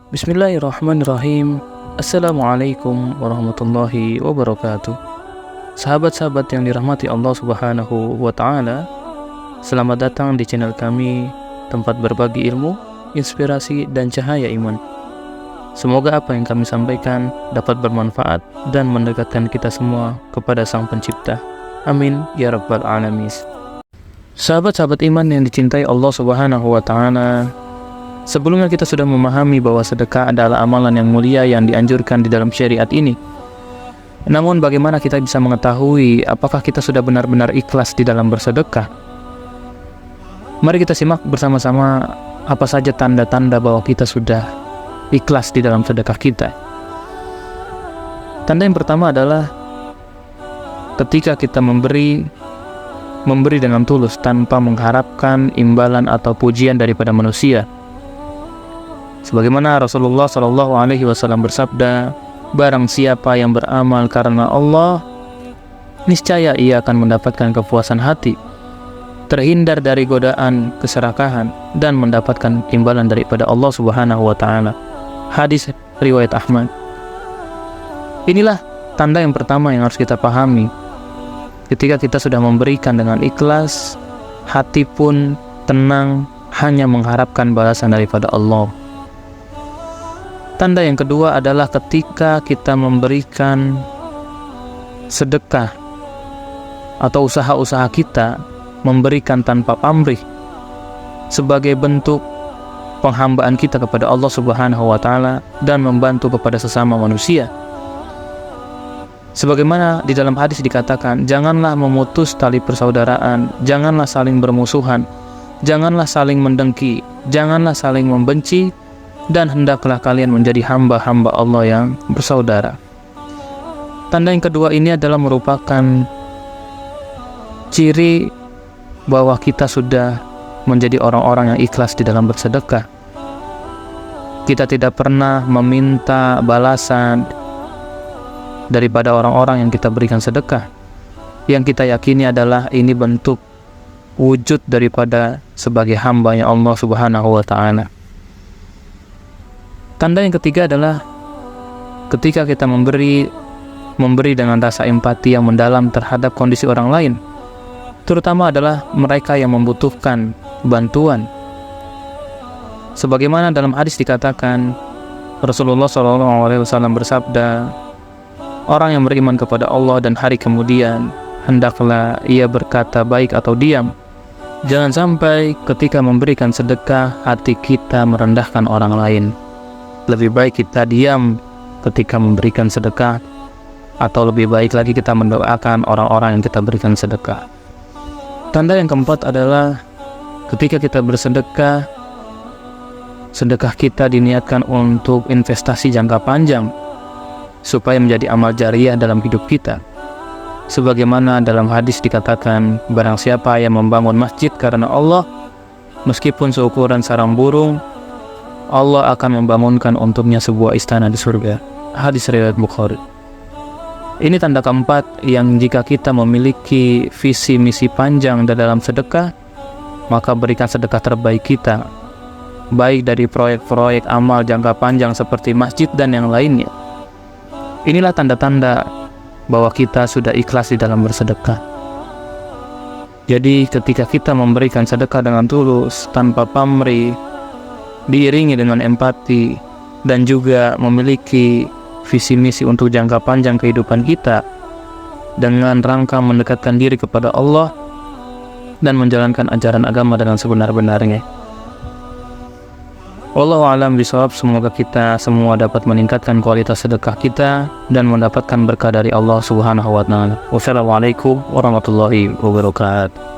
Bismillahirrahmanirrahim. Assalamualaikum warahmatullahi wabarakatuh. Sahabat-sahabat yang dirahmati Allah Subhanahu wa Ta'ala, selamat datang di channel kami, tempat berbagi ilmu, inspirasi, dan cahaya iman. Semoga apa yang kami sampaikan dapat bermanfaat dan mendekatkan kita semua kepada Sang Pencipta. Amin ya rabbal alamin. Sahabat-sahabat iman yang dicintai Allah Subhanahu wa Ta'ala, sebelumnya kita sudah memahami bahwa sedekah adalah amalan yang mulia yang dianjurkan di dalam syariat ini. Namun bagaimana kita bisa mengetahui apakah kita sudah benar-benar ikhlas di dalam bersedekah? Mari kita simak bersama-sama apa saja tanda-tanda bahwa kita sudah ikhlas di dalam sedekah kita. Tanda yang pertama adalah ketika kita memberi dengan tulus tanpa mengharapkan imbalan atau pujian daripada manusia. Sebagaimana Rasulullah SAW bersabda, barang siapa yang beramal karena Allah, niscaya ia akan mendapatkan kepuasan hati, terhindar dari godaan keserakahan, dan mendapatkan imbalan daripada Allah Subhanahu wa Ta'ala. Hadis riwayat Ahmad. Inilah tanda yang pertama yang harus kita pahami. Ketika kita sudah memberikan dengan ikhlas, hati pun tenang, hanya mengharapkan balasan daripada Allah. Tanda yang kedua adalah ketika kita memberikan sedekah atau usaha-usaha kita, memberikan tanpa pamrih sebagai bentuk penghambaan kita kepada Allah Subhanahu wa Ta'ala dan membantu kepada sesama manusia. Sebagaimana di dalam hadis dikatakan, janganlah memutus tali persaudaraan, janganlah saling bermusuhan, janganlah saling mendengki, janganlah saling membenci, dan hendaklah kalian menjadi hamba-hamba Allah yang bersaudara. Tanda yang kedua ini adalah merupakan ciri bahwa kita sudah menjadi orang-orang yang ikhlas di dalam bersedekah. Kita tidak pernah meminta balasan daripada orang-orang yang kita berikan sedekah. Yang kita yakini adalah ini bentuk wujud daripada sebagai hamba-Nya Allah Subhanahu wa Ta'ala. Tanda yang ketiga adalah ketika kita memberi dengan rasa empati yang mendalam terhadap kondisi orang lain, terutama adalah mereka yang membutuhkan bantuan. Sebagaimana dalam hadis dikatakan, Rasulullah SAW bersabda, orang yang beriman kepada Allah dan hari kemudian, hendaklah ia berkata baik atau diam. Jangan sampai ketika memberikan sedekah, hati kita merendahkan orang lain. Lebih baik kita diam ketika memberikan sedekah, atau lebih baik lagi kita mendoakan orang-orang yang kita berikan sedekah. Tanda yang keempat adalah ketika kita bersedekah, sedekah kita diniatkan untuk investasi jangka panjang supaya menjadi amal jariah dalam hidup kita. Sebagaimana dalam hadis dikatakan, barang siapa yang membangun masjid karena Allah, meskipun seukuran sarang burung, Allah akan membangunkan untuknya sebuah istana di surga. Hadis riwayat Bukhari. Ini tanda keempat yang jika kita memiliki visi misi panjang dalam sedekah, maka berikan sedekah terbaik kita, baik dari proyek-proyek amal jangka panjang seperti masjid dan yang lainnya. Inilah tanda-tanda bahwa kita sudah ikhlas di dalam bersedekah. Jadi ketika kita memberikan sedekah dengan tulus, tanpa pamrih, diiringi dengan empati, dan juga memiliki visi misi untuk jangka panjang kehidupan kita dengan rangka mendekatkan diri kepada Allah dan menjalankan ajaran agama dengan sebenar-benarnya. Wallahu a'lam bishawab. Semoga kita semua dapat meningkatkan kualitas sedekah kita dan mendapatkan berkah dari Allah Subhanahu wa Ta'ala. Wassalamualaikum warahmatullahi wabarakatuh.